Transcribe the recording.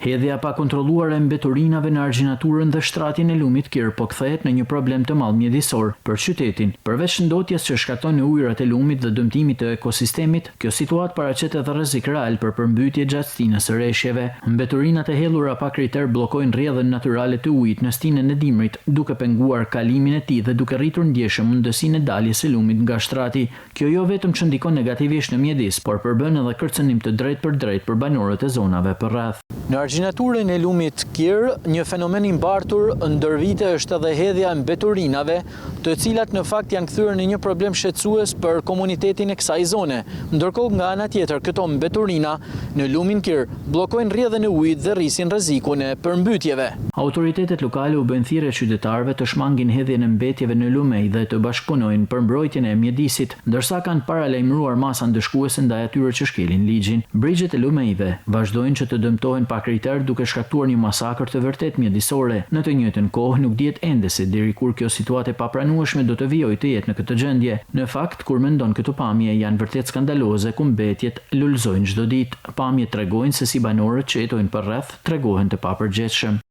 Hedhja pa kontrolluar e mbeturinave në argjinaturën dhe shtratin e lumit Kir po kthehet në një problem të madh mjedisor për qytetin. Përveç ndotjes që shkakton në ujërat e lumit dhe dëmtimit të ekosistemit, kjo situatë paraqet edhe rrezik real për përmbytje gjatë stinës së rreshjeve. Mbeturinat e hedhura pa kriter bllokojnë rrjedhën natyrale të ujit në stinën e dimrit, duke penguar kalimin e tij dhe duke rritur ndjeshëm mundësinë e daljes së lumit nga shtrati. Kjo jo vetëm që ndikon negativisht në mjedis, por përbën edhe kërcënim të drejtë për drejtë për banorët e zonave përreth. Në argjinaturën e lumit Kir, një fenomen i mbartur ndër vite është edhe hedhja e mbeturinave, të cilat në fakt janë kthyer në një problem shqetësues për komunitetin e kësaj zone. Ndërkohë nga ana tjetër, këto mbeturina në lumin Kir bllokojnë rrjedhën e ujit dhe rrisin rrezikun e përmbytjeve. Autoritetet lokale u bëjnë thirrje qytetarëve të shmangin hedhjen e mbetjeve në lumej dhe të bashkëpunojnë për mbrojtjen e mjedisit, ndërsa kanë paralajmëruar masa ndëshkuese ndaj atyre që shkelin ligjin. Brigjet e lumejve vazhdojnë që të dëmtohen pa kriter duke shkaktuar një masakër të vërtet mjedisore. Në të njëjtën kohë nuk dihet ende se deri kur kjo situatë e papranueshme do të vijojë të jetë në këtë gjendje. Në fakt, kur mendon këtë pamje janë vërtet skandaloze ku mbetjet lulëzojnë çdo ditë. Pamjet tregojnë se si banorët që jetojnë përreth tregohen të papërgjegjshëm.